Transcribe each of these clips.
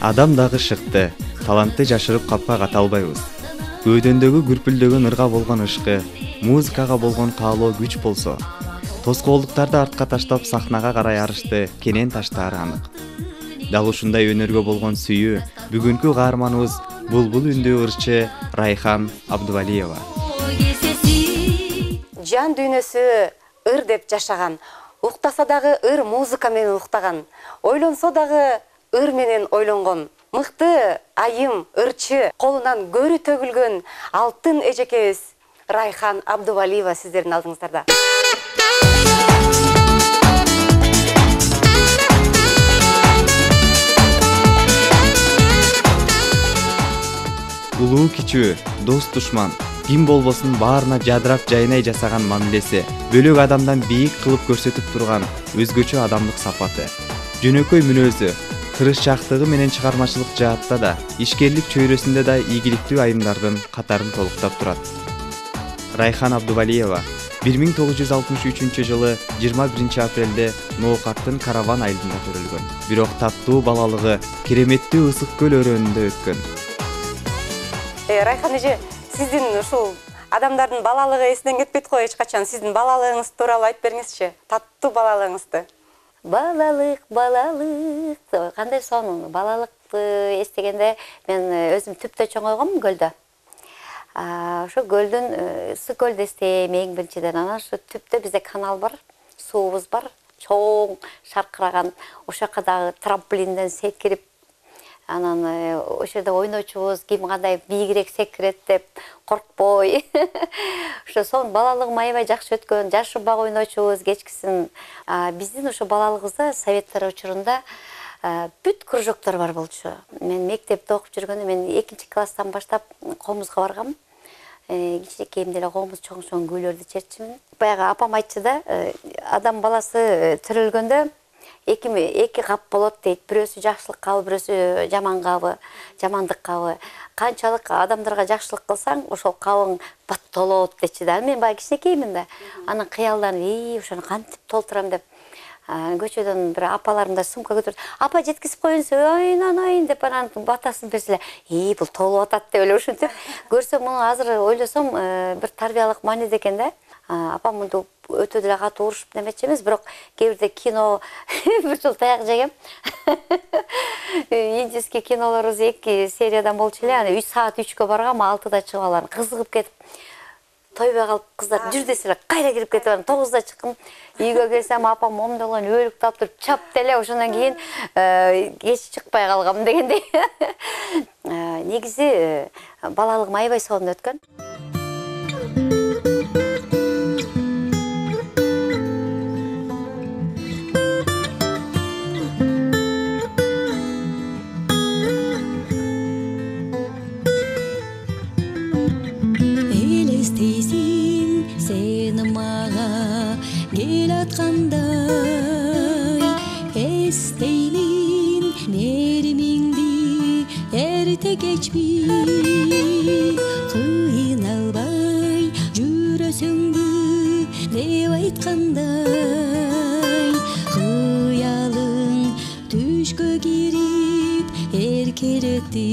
Адам дагы шыкты, талантты жашырып капка ката албайбыз. Көөдөндөгү күрпүлдөгөн ырга болгон ышкы, музыкага болгон каалоо күч болсо, тоскоолдуктарды артка таштап сахнага карай арышты кенен таштаары анык. Дал ушундай өнөргө болгон сүйүү бүгүнкү каарманыбыз булбул үндүү ырчы Райхан Абдувалиева. Жан дүйнөсү ыр деп жашаган, уктаса дагы ыр музыка менен уктаган, ойлонсо дагы ыр менен ойлонгон, мыкты айым ырчы, колунан көрү төгүлгөн алтын эжекебиз Райхан Абдувалиева сиздердин алдыңыздарда. Улуу кичүү, дос душман, ким болбосун баарына жадырап жайнай жасаган мамилеси, бөлөк адамдан бийик кылып көрсөтүп турган өзгөчө адамдык сапаты, жөнөкөй мүнөзү, тырышчаактыгы менен чыгармачылык жаатта да, ишкерлик чөйрөсүндө да ийгиликтүү айымдардын катарын толуктап турат. Райхан Абдувалиева 1963 жылы 21 апрелде Ноокаттын Караван айылында төрөлгөн. Бирок таттуу балалыгы кереметтүү Ысык көл өрөөнүндө өткөн. Райхан эже, сиздин ушул адамдардын балалыгы эсинен кетпейт го эч качан. Сиздин балалыгыңыз тууралуу айтып бериңизчи. Таттуу балалыгыңызды. Балалык, балалык. Кандай сонун. Балалыкты эстегенде мен өзүм түптө чоңойгом көлдө. Ошо көлдүн Ысык көлдү эстейм эң биринчиден. Анан ошо түптө бизде канал бар, суубуз бар, чоң шаркыраган. Ошо жака дагы трамплинден секирип, анан ошол жерде ойночубуз, ким кандай бийигирээк секирет деп коркпой. Ошо сонун балалыгым аябай жакшы өткөн, жашынбак ойночубуз кечкисин. Биздин ошо балалыгыбызда советтер учурунда бүт кружоктор бар болчу. Мен мектепте окуп жүргөндө мен 2 класстан баштап комузга баргам. Кичинекейим деле комуз чоң күүлөрдү чертчимин. Баягы апам айтчу да, адам баласы төрөлгөндө эки кап болот дейт. Бирөөсү жакшылык кабы, бирөөсү жаман кабы, жамандык кабы. Канчалык адамдарга жакшылык кылсаң, ошол кабың баттолот дечи да. Мен баягы кичинекеймин да. Анан кыялданып, ошону кантип толтурам деп көчөдөн бир апаларым да сумка көтөрүп, апа жеткизип коюңуз, айнанайын деп анан батасын берселер. Бул толуп атат деп эле ушинтип көрсөм, муну азыр ойлосом бир тарбиялык маанидә экен да. Апам мынтип өтө деле катуу урушуп немечи эмес, бирок кээ бирде кино бир жол таяк жегем. Индийский кинолорубуз 2 сериядан болчу эле, аны 3 саат 3кө баргам, 6да чыгып алам. Кызыгып кетип, тойбой калып кыздар жүр деселер, кайра кирип кетип анан 9да чыккым. Үйгө келсем, апам момдолгон өлүк таап туруп, чап деле ошондон кийин кеч чыкпай калгам дегендей. Негизи балалыгым аябай сонун өткөн. Esteymin nerimingdi erте geçmi kıyналбай жүрөсүңбү деп айткандай кыялың түшкө кирип эркелетти.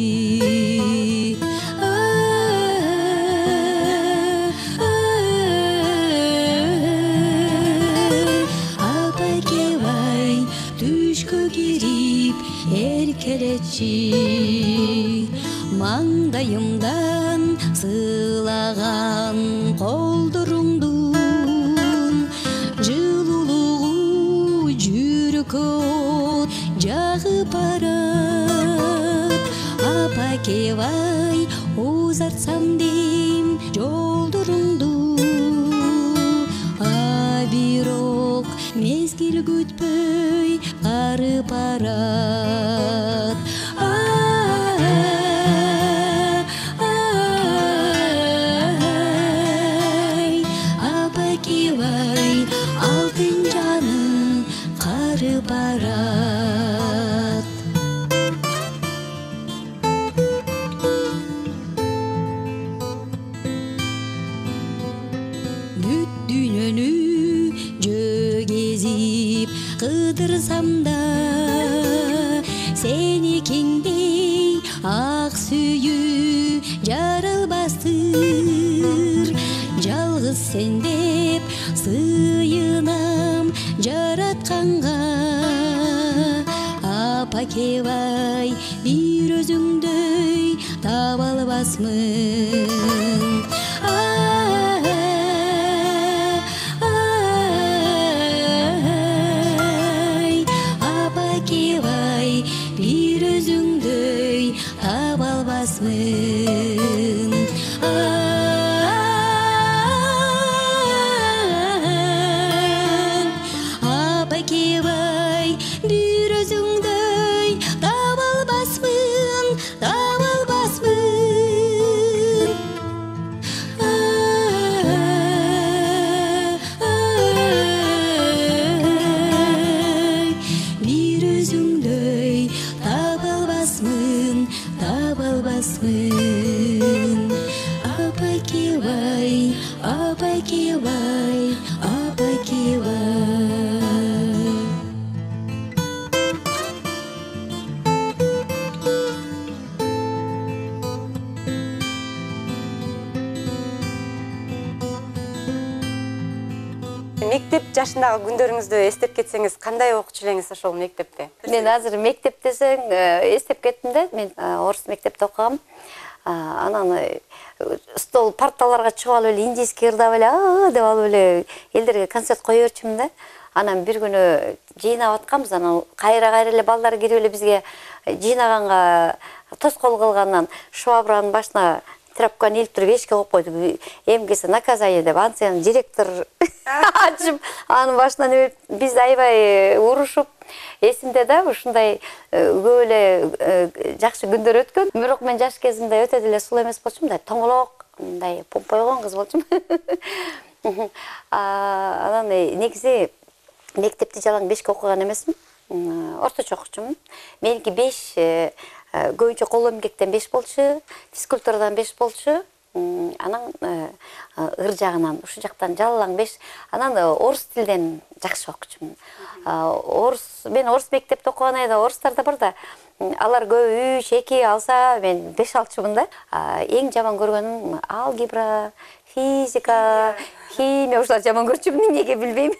Маңдайымдан сылаган колдуруңдун жылуулугу жүрөккө жагып барат. Апакебай узартсам дейм жолдуруңду, бирок мезгил күтпөй арып барат. Алтын жаным карып барат. Бүт дүйнөнү жөө кезип кыдырсам да, сени кеңдей ак сүйүү жарылбастыр. Жалгыз сен деп сыйынам жаратканга. Апакебай бир өзүңдөй таба албасмын. Апакебай бир өзүңдөй таба албасмын. Апакебай бир өзүңдөй таба албасмын, таба албасмын. Бир өзүңдөй таба албасмын, таба албасмын. Апакебай, апакебай, апакебай. Мектеп жашындагы күндөрүңүздү эстеп кетсеңиз, кандай окучу элеңиз ошол мектепте? Мен азыр мектеп десең эстеп кеттим да. Мен орус мектепте окугам. Анан стол парталарга чыгып алып эле индийский ырдап эле деп алып эле элдерге концерт кое берчүмүн да. Анан бир күнү жыйнап атканбыз. Анан кайра эле балдар кирип эле бизге жыйнаганга тоскоол кылгандан швабранын башына тряпканы илип туруп эшикке коюп койду. Эмгиси наказание деп. Анан директор ачып, анын башынан биз аябай урушуп, эсимде да, ушундай көп эле жакшы күндөр өткөн. Бирок мен жаш кезимде өтө деле сулуу эмес болчумун да, тоңолок, мындай помпойгон кыз болчумун. Анан негизи мектепти жалаң 5ке окуган эмесмин. Орточо окучумун. Меники 5, көбүнчө кол эмгектен 5 болчу, физкультурадан 5 болчу. Анан ыр жагынан ушу жактан жалаң 5. Анан орус тилден жакшы окучумун. Мен орус мектепте окуган айда орустар да бар да. Алар көбү 3, 2 алса, мен 5 алчумун да. Эң жаман көргөнүм алгебра, физика, химия ушулар жаман көрчүмүн, эмнеге билбейм.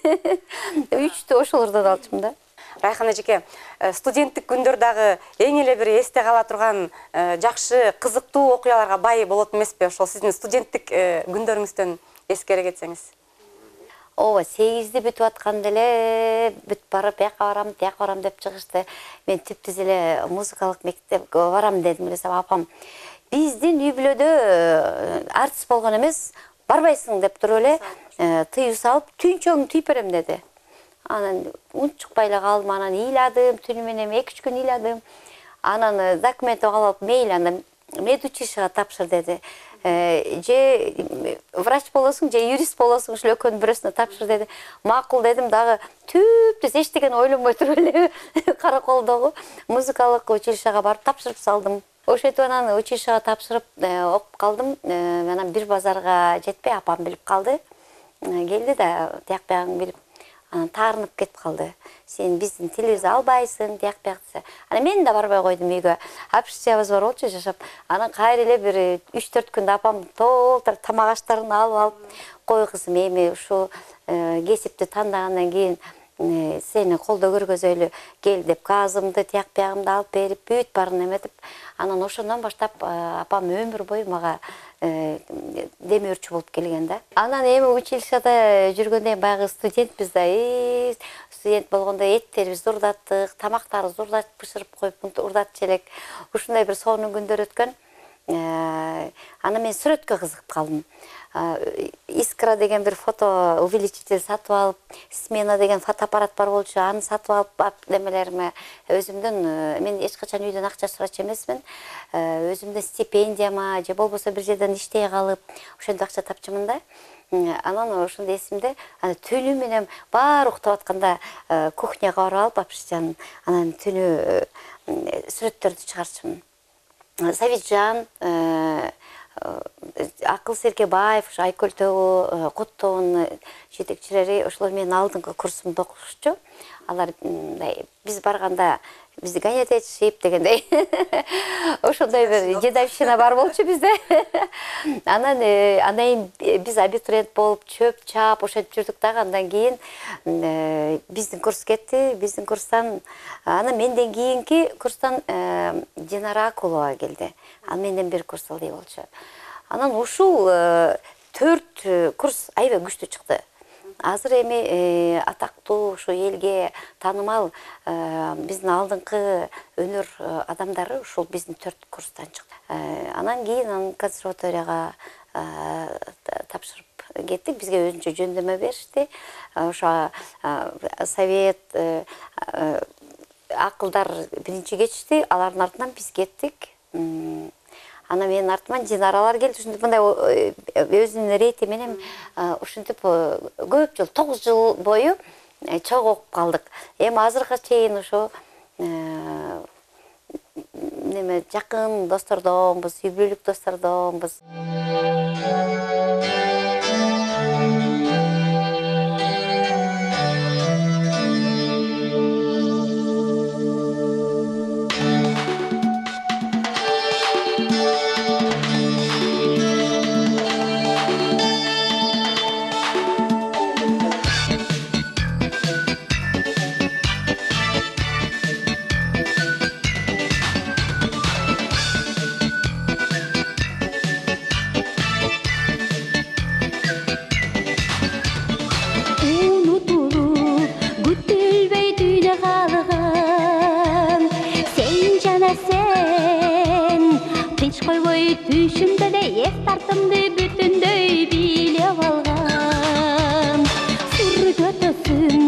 3тү ошолордон алчумун да. Райхан эжеке, студенттик күндөр дагы эң эле бир эсте кала турган жакшы, кызыктуу окуяларга бай болот эмеспи? Ошол сиздин студенттик күндөрүңүздөн эскере кетсеңиз. Ооба, 8-ди бүтүп атканда эле бүт барып, бияка барам, тияка барам деп чыгышты. Мен түптүз эле музыкалык мектепке барам дедим эле, апам биздин үй бүлөдө артист болгон эмес, барбайсың деп туруп эле тыюу салып, түнчөң түйүп берем деди. Анан унчукпай эле калдым, анан ыйладым, түнү менен 2-3 күн ыйладым. Анан документ алып, мейли анда медучилищеге тапшыр деди. Же врач болосуң, же юрист болосуң, ушул экөөнүн бирөөсүнө тапшыр деди. Макул дедим, дагы түптүз эчтеген ойлонбой туруп эле Караколдогу музыкалык училищеге барып тапшырып салдым. Ошентип анан училищеге тапшырып окуп калдым. Анан бир базарга жетпей апам билип калды. Келди да, тияк биягын билип, анан таарынып кетип калды. Сен биздин тилибизди албайсың, тияк бияк десе. Анан мен да барбай койдум үйгө. Общежитиябыз бар болчу жашап. Анан кайра эле бир 3-4 күндө апам толтур тамак аштарын алып, кой кызым, эми ушу кесипти тандагандан кийин сени колдо көргөзөлү кел деп газымды, тияк биягымды алып берип, бүт баарын эметип, анан ошондон баштап апам өмүр бою мага демөөрчү болуп келген да. Анан эми училищеде жүргөндө баягы студентпиз да, студент болгондо эттерибизди урдаттык, тамактарыбызды урдатып бышырып коюп урдатчу элек. Ушундай бир сонун күндөр өткөн. Анан мен сүрөткө кызыгып калдым. Искра деген бир фото увеличитель сатып алып, смена деген фотоаппарат бар болчу, аны сатып алып, немелериме өзүмдөн, мен эч качан үйдөн акча сурачу эмесмин. Өзүмдөн стипендияма же болбосо бир жерден иштей калып, ошондой акча тапчумун да. Анан ошондо эсимде, түнү менен баары уктап атканда кухняга барып алып, апшыжан, анан түнү сүрөттөрдү чыгарчумун. Савитжан, Акыл Серкебаев, Айкөл Тобу, Кут тобунун жетекчилери ошолор менин алдыңкы курсумда окушчу. алар биз барганда бизди гонять этишип дегендей. Ошондой бир дедовщина бар болчу бизде. Анан биз абитуриент болуп чөп чаап ошентип жүрдүк дагы. Андан кийин биздин курс кетти. Биздин курстан анан менден кийинки курстан Динара Акулова келди. Ал менден бир курс ылдый болчу. Анан ушул 4 курс аябай күчтүү чыкты. Азыр эми атактуу ушу элге таанымал биздин алдыңкы өнөр адамдары ушул биздин 4 курстан чыкты. Анан кийин консерваторияга тапшырып кеттик. Бизге өзүнчө жөндөмө беришти. Ошо совет акылдар биринчи кетишти, алардын артынан биз кеттик. Ана менин артыман Динаралар келди. Ушинтип мындай өзүнүн рейти менен ушинтип көп жыл, 9 жыл бою чогуу окуп калдык. Эми азыркыга чейин ошо неме жакын достордонбуз, үй бүлөлүк достордонбуз. Düşümde de ес тартымды бүтүндөй билеп алган. Сыр көтөсүн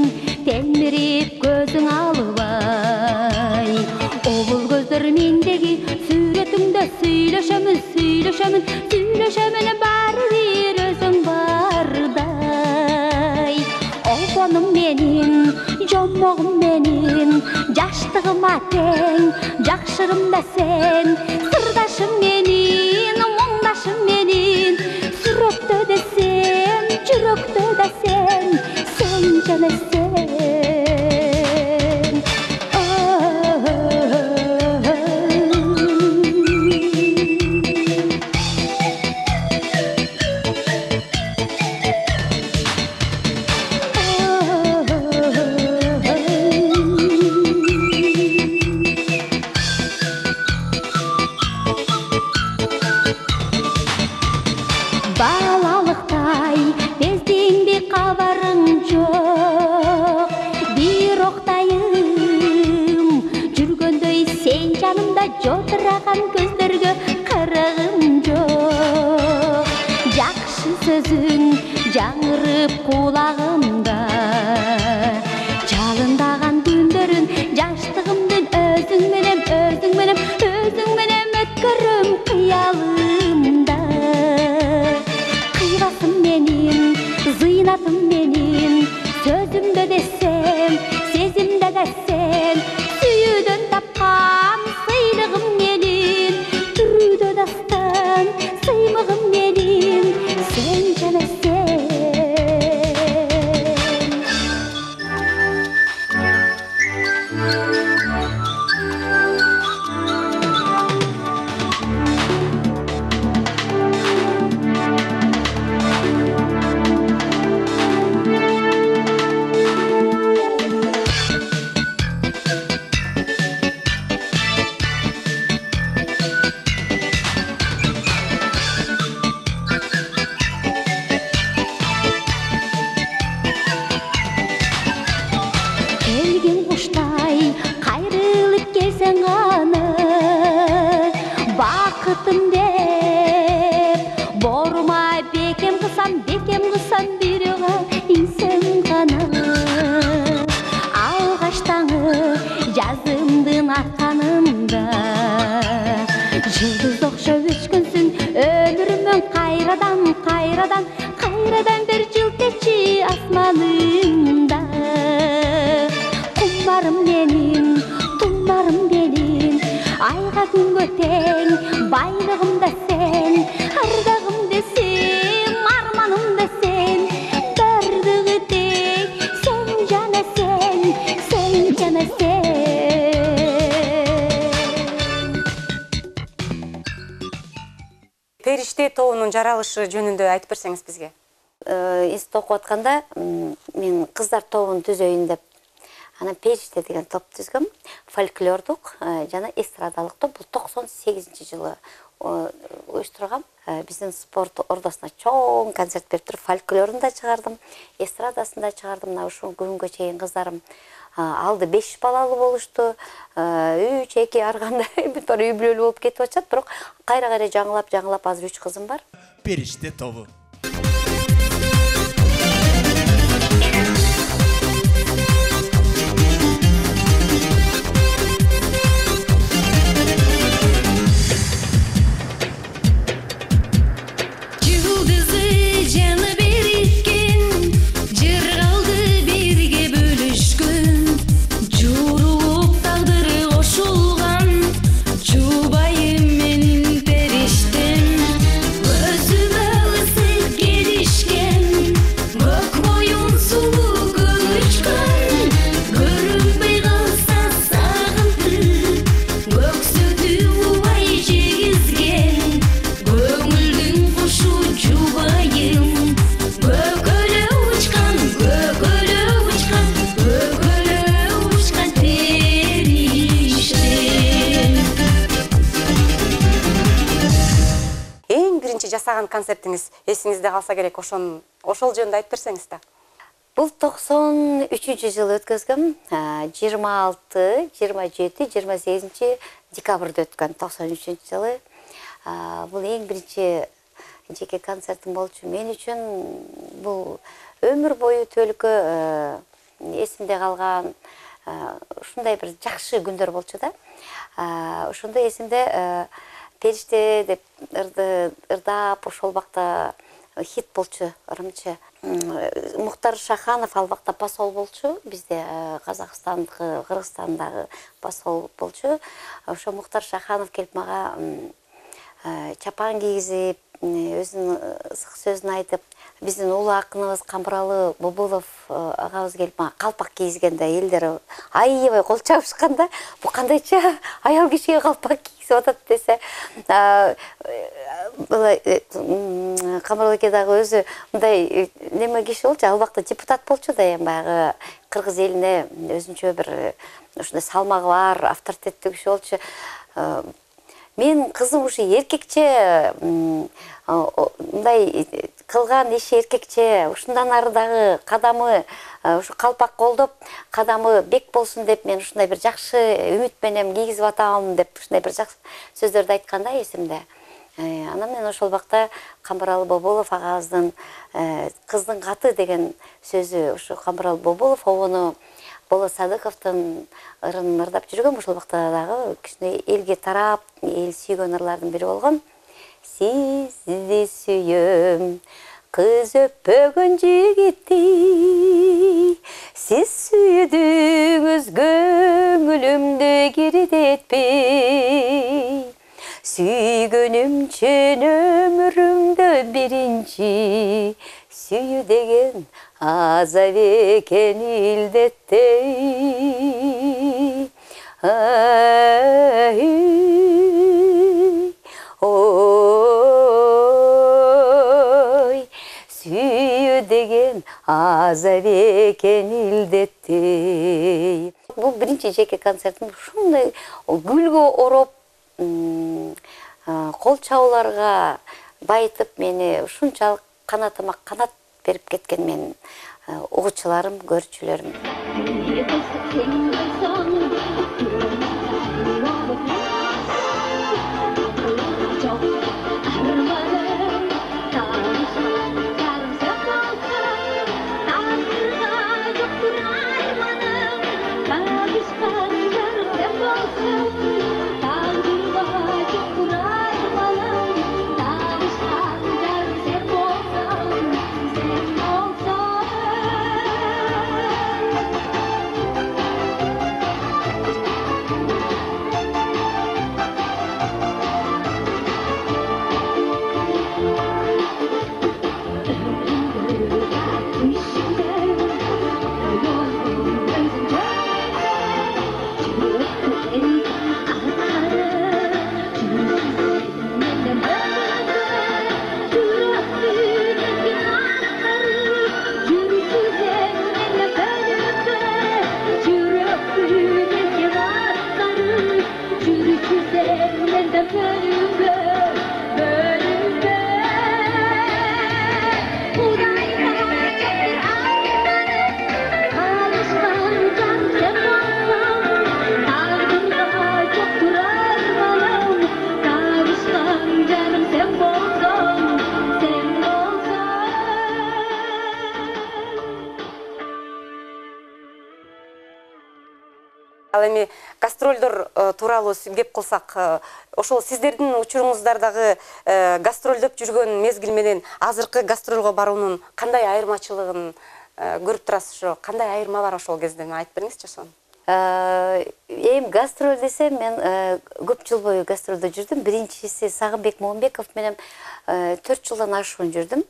телмирип көзүң албай. Обул көздөр мендеги сүрөтүңдө сүйлөшөмүн баары бир өзүң бардай. Опонум менин, жомогум менин, жаштыгыма тең, жакшырым да сен, сырдашым менин, муңдашым менин, сүрөктө да сен, жүрөктө да сен, сен жана сен. Балалыктай бездиңби кабарың жок, бир октайым жүргөндөй сен жанымда жотураган көздөргө карагым жок. Жакшы сөзүң жаңырып кулагымда, жалындаган күндөрүн жаштыгымдын өзүң менен өткөрөм кыялымда. Кыйбасым менин, зыйнатым менин, сөзүмдө да сен, сезимде да сен, сүйүүдөн тапкан сыйлыгым менин, жүрүүдө дастан сыймыгым менин, сен жана сен. Келген куштай кайрылып келсең аны, бакытым деп борума бекем кылсам бирга инсен гана. Алгаштаңы жазымдын атканында, жылдыз окшоп өчкөнсүң өмүрүмөн кайрадан бир жылтечи асманымда. Тумарым менин, айга күнгө тең, байлыгым да сен, ардагым да сен, арманым да сен, бардыгы тең, сен жана сен, сен Периште тобунун жаралышы жөнүндө айтып берсеңиз бизге. Институтта окуп атканда мен кыздар тобун түзөйүн деп анан Периште деген топ түзгөм. Фольклордук жана эстрадалык топ. Бул 98-жылы уюштургам. Биздин спорт ордосуна чоң концерт берип туруп, фольклорун да чыгардым, эстрадасын да чыгардым. Мына ушул күнгө чейин кыздарым алды 5 балалы болушту. 3-2 ар кандай бүт бара үй бүлөлүү болуп кетип атышат, бирок кайра жаңылап азыр 3 кызым бар. Периште тобу. Жасаган концертиңиз эсиңизде калса керек, ошол жөнүндө айтып берсеңиз да. Бул 93-жылы өткөзгөм. 26, 27, 28 декабрда өткөн 93-жылы. Бул эң биринчи жеке концертим болчу. Мен үчүн бул өмүр бою төлкө эсимде калган ушундай бир жакшы күндөр болчу да. Ошондо эсимде Периште деп ырдап ошол убакта хит болчу, ырымчы. Мухтар Шаханов ал убакта посол болчу, бизде Казакстандагы, Кыргызстандагы посол болчу. Ошо Мухтар Шаханов келип мага чапан кийгизип, өзүнүн ысык сөзүн айтып, биздин улуу акыныбыз Камбыралы Бобулов агабыз келип мага калпак кийгизгенде элдер аябай кол чабышканда, бу кандайча аял кишиге калпак кийгизип атат десе, Камбыралы эке дагы өзү мындай неме киши болчу, ал убакта депутат болчу да, эми баягы кыргыз элине өзүнчө бир ушундай салмагы бар, авторитеттүү киши болчу. Мен кызым ушу эркекче мындай кылган иши эркекче, ушундан ары дагы кадамы ушу калпак колдоп, кадамы бек болсун деп мен ушундай бир жакшы үмүт менен кийгизип атам деп ушундай бир жакшы сөздөрдү айтканда эсимде. Анан мен ошол убакта Камбыралы Бобулов агабыздын кыздын каты деген сөзү, ушу Камбыралы Бобулов обону Боло Садыковдун ырын ырдап жүргөм. Ошол убакта дагы кичине элге тарап, эл сүйгөн ырлардын бири болгон. Сизди сүйөм, кыз өппөгөн жигитти, сиз сүйдүңүз көңүлүмдү кирдетпей. Сүйгөнүм үчүн өмүрүмдө биринчи, сүйүү деген азап экен илдеттей. Ой, сүйүү деген азап экен илдеттей. Бул биринчи жеке концертим, ушундай гүлгө ороп, кол чабууларга байытып мени ушунчалык канатыма канат берип кеткен менин угуучуларым, көрүүчүлөрүм. Ал эми гастролдор тууралуу кеп кылсак, ошол сиздердин учуруңуздардагы гастролдоп жүргөн мезгил менен азыркы гастролго баруунун кандай айырмачылыгын көрүп турасыз? Ошо кандай айырма бар ошол кезде? Айтып бериңизчи ошону. Эми гастроль десем, мен көп жыл бою гастролдо жүрдүм. Биринчиси Сагынбек Момбеков менен 4 жылдан ашуун жүрдүм.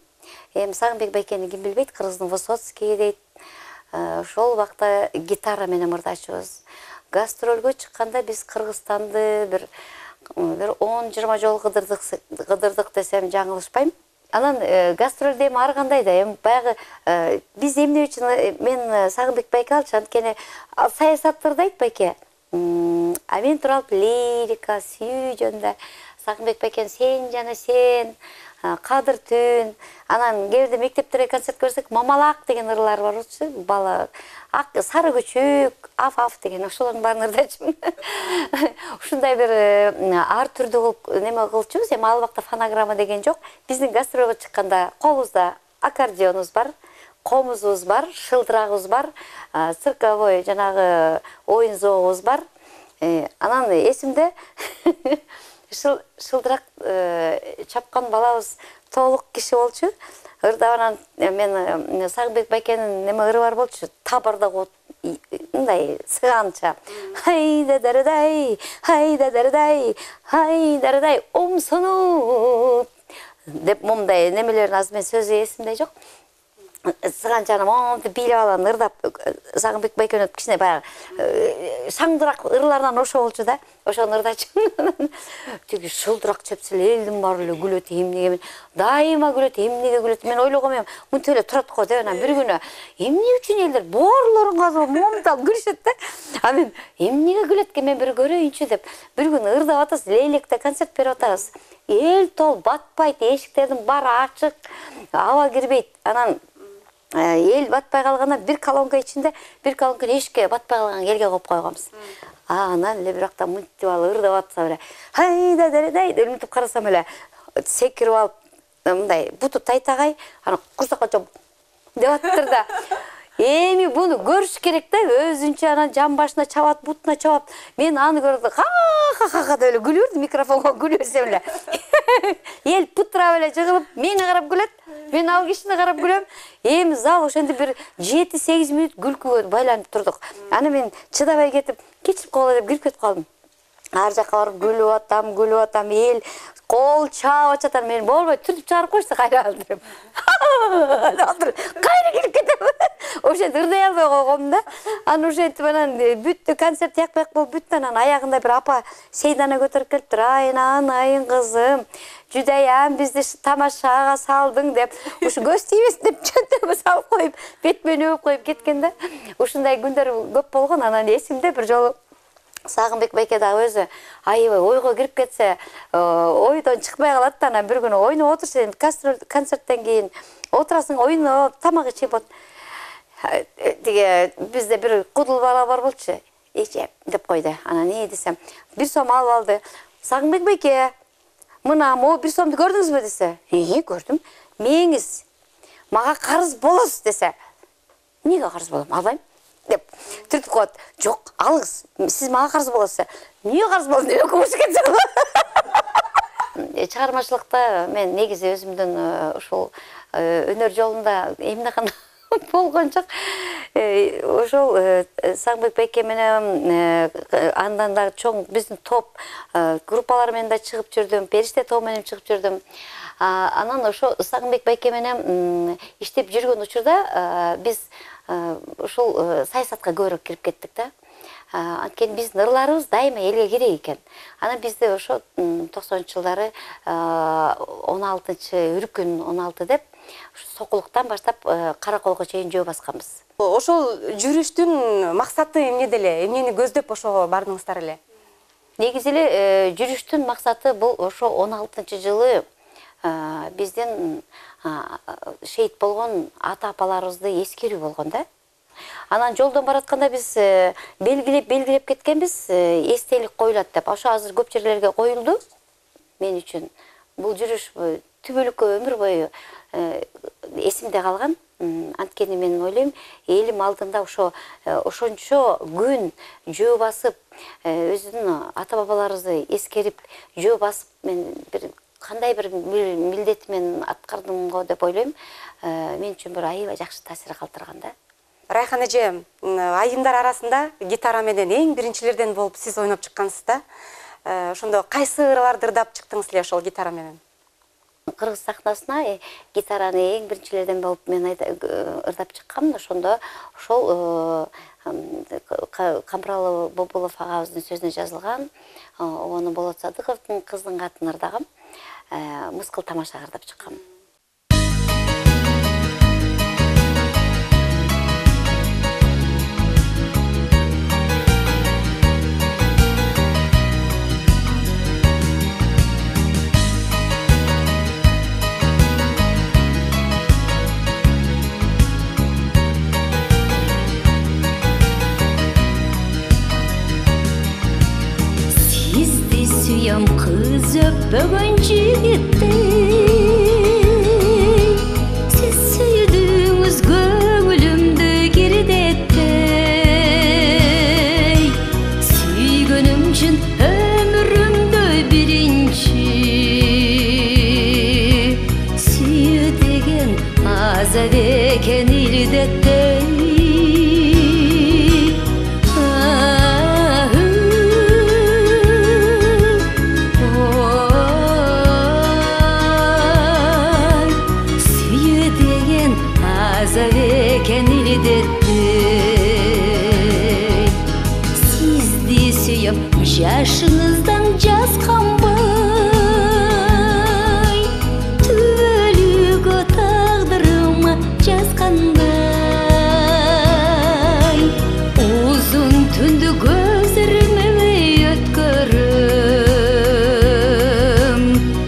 Эми Сагынбек байкени ким билбейт, Кыргыздын Высоцкий дейт. Ошол убакта гитара менен мырдачыбыз. Гастролго чыкканда биз Кыргызстанды бир 10-20 жол кыдырдык десем жаңылышпайм. Анан гастролде эми ар кандай да, эми баягы биз эмне үчүн мен Сагынбек байке алчу, анткени ал саясаттарды айтпайке. А мен тууралуу лирика, сүйүү жөнүндө Сагынбек байкен сен жана сен, кадыр түн. Анан кээде мектептерге концерт көрсөк, мамалак деген ырлар бар болчу. Бала ак, сары көчөк, аф деген ошолордун баарын ырдачумун. Ушундай бир ар түрдүү кылып неме кылчубуз. Эми ал убакта фонограмма деген жок. Биздин гастролго чыкканда колубузда аккордеонубуз бар, комузубуз бар, шылдырагыбыз бар, цирковой жанагы оюн зообуз бар. Анан эсимде шылдырак чапкан балабыз толук киши болчу. Ырдабанан мен Сагынбек байкенин неме ыры бар болчу. Табарда мындай сыганча. Хайда дардай, хайда дардай, хайда дардай, омсону деп момдай немелерин азыр мен сөзү эсимде жок. Сыганчаны монтип бийлеп алган ырдап Сагынбек байкени кичине баягы шаңдырак ырлардан ошо болчу да. Ошону ырдачумун. Тиги шылдырак чепсел элдин баары эле күлөт, эмнеге мен дайыма күлөт, эмнеге күлөт. Мен ойлогом эми мынтип эле турат го деп, анан бир күнү эмне үчүн элдер баарларын казып момтал күлүшөт да. А мен эмнеге күлөт экен, мен бир көрөйүнчү деп. Бир күнү ырдап атабыз, Лейлекте концерт берип атабыз. Эл тол батпайт, эшиктердин баары ачык, аба кирбейт. Анан эл батпай калгандан бир колонка ичинде, бир колонка эшикке батпай калган элге коюп койгонбуз. Анан эле биракта мынтип алып ырдап атса эле, хайда дардай деп мынтип карасам эле секирип алып, мындай буту тайтагай, анан курсакка жооп деп аттыр да. Эми буну көрүш керек да, өзүнчө анан жан башына чабат, бутуна чабат. Мен аны көрдүм, ха деп эле күлүрдүм, микрофонго күлөсөм эле. Эл путрап эле жыгылып, мени карап күлөт. Мен ал кишини карап күлөм. Эми зал ошентип бир 7-8 мүнөт күлкүгө байланып турдук. Аны мен чыдабай кетип, кечип калгыла деп кирип кетип калдым. Ар жакка барып күлүп атам, эл кол чаап атат, мен болбой түртүп чыгарып койсо кайра алдырып. Кайра кирип кетем. Ошентип ырдай албай койгом да. Анан ошентип анан бүттү, концерт якпак болуп бүттү. Анан аягында бир апа сейдана көтөрүп келиптир. Айын кызым, жудаян бизди тамашага салдың деп, ушу көз тийбесин деп чөнтөгө салып коюп, бетмен өбүп коюп кеткен да. Ушундай күндөр көп болгон. Анан эсимде бир жолу Сагынбек байке дагы өзү аябай ойго кирип кетсе, ойдон чыкпай калат да. Анан бир күнү ойноп отурсаң, концерттен кийин отурасың, ойноп, тамак ичип от. Тиги бизде бир кудул бала бар болчу. Эчеп деп койду. Анан не десем, 1 сом алып алды. Сагынбек байке, мына могу 1 сомду көрдүңүзбү десе. Көрдүм. Меңиз мага карыз болосуз десе. Эмнеге карыз болом? Албайм деп түртүп коет. Жок, алыңыз. Сиз мага карыз болосуз. Эмнеге карыз болдум деп окумуш кетсем. Чыгармачылыкта мен негизи өзүмдүн ушул өнөр жолунда эмне гана болгон жок. Ошол Сагынбек байке менен андан да чоң биздин топ группалар менен да чыгып жүрдүм, Периште тобу менен чыгып жүрдүм. Анан ошо Сагынбек байке менен иштеп жүргөн учурда биз ушул саясатка көбүрөөк кирип кеттик да. Анткени биздин ырларыбыз дайыма элге керек экен. Анан бизде ошо 90-жылдары 16-үркүн 16 деп сокулуктан баштап караколго чейин жөө басканбыз. Ошол жүрүштүн максаты эмнеде эле? Эмнени көздөп ошого бардыңыздар эле? Негизи эле жүрүштүн максаты бул ошо 16-жылы биздин шейит болгон ата-апаларыбызды эскерүү болгон да. Анан жолдон баратканда биз белгилеп кеткенбиз, эстелик коюлат деп. Ошо азыр көп жерлерге коюлду. Мен үчүн бул жүрүш түбөлүккө өмүр бою эсимде калган. Анткени мен ойлойм, элим алдында ошончо күн жөө басып, өзүнүн ата бабаларыбызды эскерип, жөө басып, мен кандай бир милдет мен аткардым го деп ойлойм. Мен үчүн бир аябай жакшы таасир калтырган да. Райхан эже, айымдар арасында гитара менен эң биринчилерден болуп сиз ойноп чыккансыз да. Ошондо кайсы ыраларды ырдап чыктыңыз эле ошол гитара менен? Кыргыз сахнасына гитараны эң биринчилерден болуп мен ырдап чыккам. Ошондо ошол Кампыралы Бобулов агабыздын сөзүнө жазылган, ону Болот Садыковдун Кыздын катын ырдагам. Мыскыл тамаша ырдап чыккам. Suyam kız öpbögön jigittiy, siz süydüңүz көңүлүмдү кирдеттей. Сүйгөнүм үчүн өмүрүмдө биринчи, сүйүү деген азап экен илдеттей. Sizdi sүйөм жашыңыздан жазганбай, түбөлүгө тагдырыма жазгандай. Узун түндү көзүрүмө өткөрүм,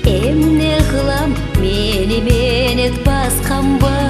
эмне кылам мени менет басканбай.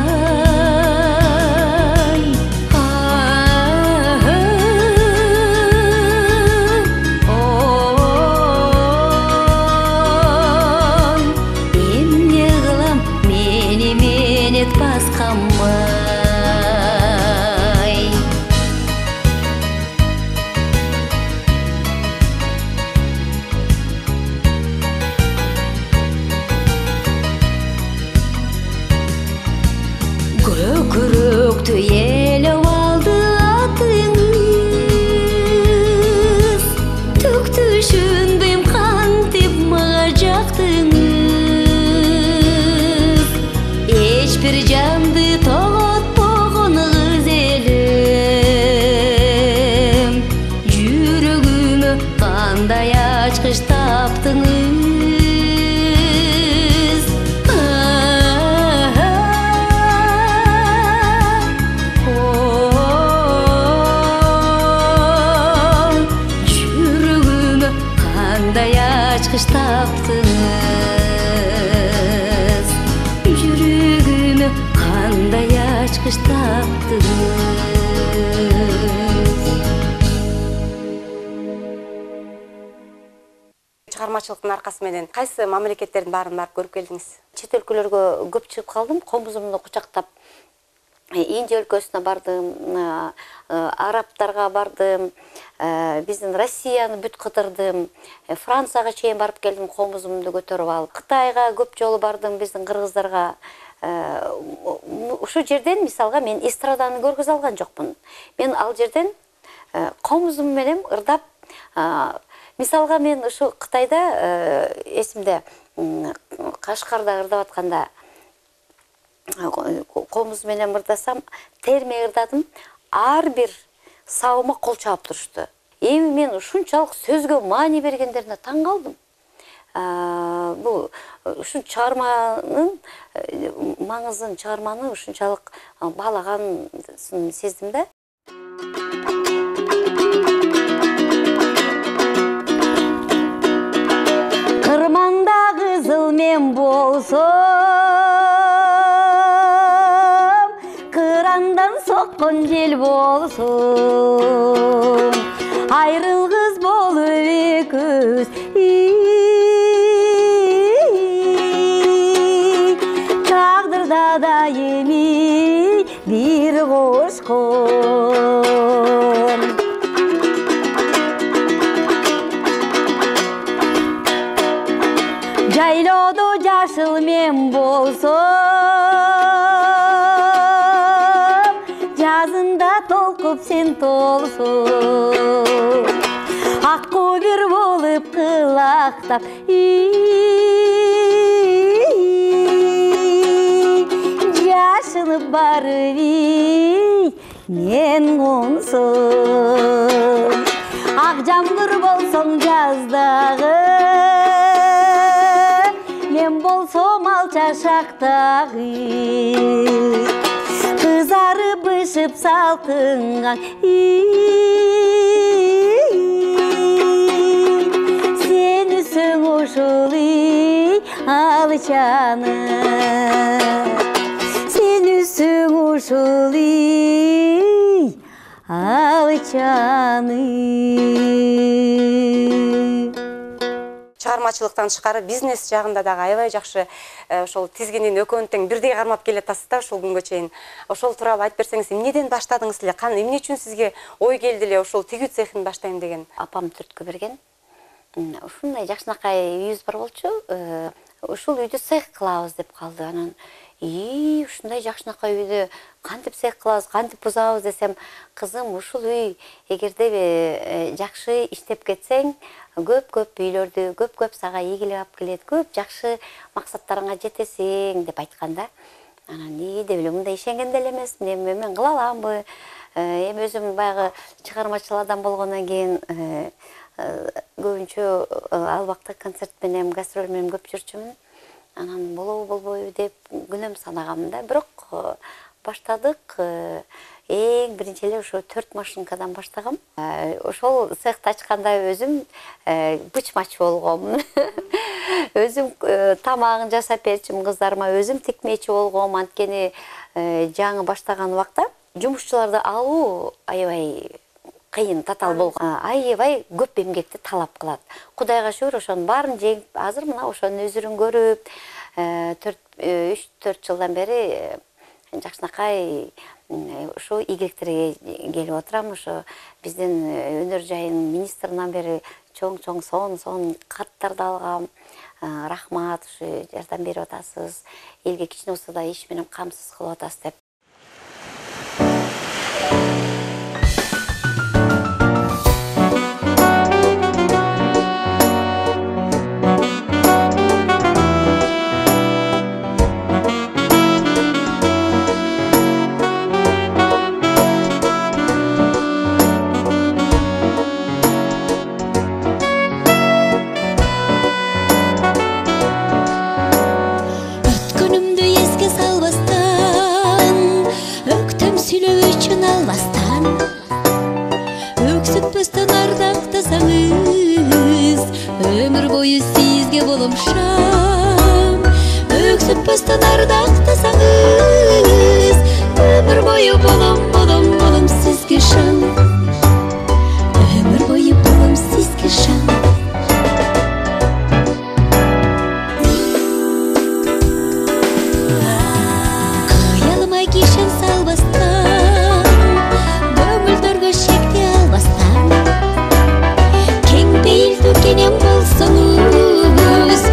Көкүрөктү элеп алды атыңыз, төктү түшүнбөйм кантип мага жактыңыз. Эч бир жанды тоготпогонуңуз элем, жүрөгүмө кандай ачкыч таптыңыз. Таптыңыз, жүрөгүмө кандай ачкыч таптыңыз. Чыгармачылыктын аркасы менен кайсы мамлекеттердин баарын барып көрүп келдиңиз? Чет өлкөлөргө көп чыгып калдым, комузумду кучактап. Индия өлкөсүнө бардым, арабтарга бардым, биздин Россияны бүт кыдырдым, Францияга чейин барып келдим, комузумду көтөрүп алып. Кытайга көп жолу бардым, биздин кыргыздарга. Ушу жерден мисалга мен эстраданы көргөзө алган жокмун. Мен ал жерден комузум менен ырдап, мисалга мен ушу Кытайда эсимде Кашкарда ырдап атканда комуз менен ырдасам, терме ырдадым, ар бир сабыма кол чаап турушту. Эми мен ушунчалык сөзгө маани бергендерине таң калдым. Бул ушун чыгарманын маңызын, чыгарманы ушунчалык баалаганын сездим да. Кырманда кызыл мен болсом, кырандан соккон жел болсун, айрылгыс болуп экөөбүз. Тагдырда да эми жайлоодо жашыл мен болсом, жазында толкуп сен толсоң, ак көбүр болуп кылактап жашынып барып мен консом, ак жамгыр болсоң жаздагы, мен болсом ал чашактагы, кызарып бышып салкынгаң сен үсөң ушул алчаны, сен үсөң ушул алчаны. Чыгармачылыктан тышкары бизнес жагында дагы аябай жакшы ошол тизгинин экөөнү тең бирдей кармап келатасыз да ушул күнгө чейин. Ошол тууралуу айтып берсеңиз, эмнеден баштадыңыз эле? Эмне үчүн сизге ой келди эле ушул тигүү цехин баштайм деген? Апам түрткө берген. Ушундай жакшынакай үйүбүз бар болчу. Ушул үйдү цех кылабыз деп калды. Анан ушундай жакшынакай үйдү кантип цех кылабыз, кантип бузабыз десем, кызым, ушул үй эгерде жакшы иштеп кетсең, көп үйлөрдү, көп сага ийгилик алып келет, көп жакшы максаттарыңа жетесиң деп айтканда, анан деп эле мындай ишенген деле эмесмин, эми мен кыла аламбы? Эми өзүм баягы чыгармачыл адам болгондон кийин көбүнчө ал убакта концерт менен, гастроль менен көп жүрчүмүн. Анан болобу болбойбу деп күнөм санагам да. Бирок баштадык. Эң биринчи эле ошо 4 машинкадан баштагам. Ошол цехти ачканда өзүм бычмач болгом. Өзүм тамагын жасап берчүмүн кыздарыма, өзүм тикмечи болгом. Анткени жаңы баштаган убакта жумушчуларды алуу аябай кыйын, татаал болгон. Аябай көп эмгекти талап кылат. Кудайга шүгүр, ошонун баарын жеңип, азыр мына ошонун өзүрүн көрүп, 3-4 жылдан бери жакшынакай ушу ийгиликтерге келип отурам. Ошо биздин өнөр жайынын министринен бери чоң сонун каттарды алгам. Рахмат, ушу жардам берип атасыз, элге кичине болсо да иш менен камсыз кылып атасыз деп. Өксүтпөстөн ардактасаңыз, өмүр бою сизге болом шам. Өксүтпөстөн ардактасаңыз, өмүр бою болом сизге шам. Өмүр бою болом сизге шам. Кыялыма кишен салбастан, көңүлдөргө шекти албастан, кең пейилдүү кенен болсоңуз,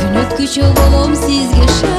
күн өткүчө болом сизге шам.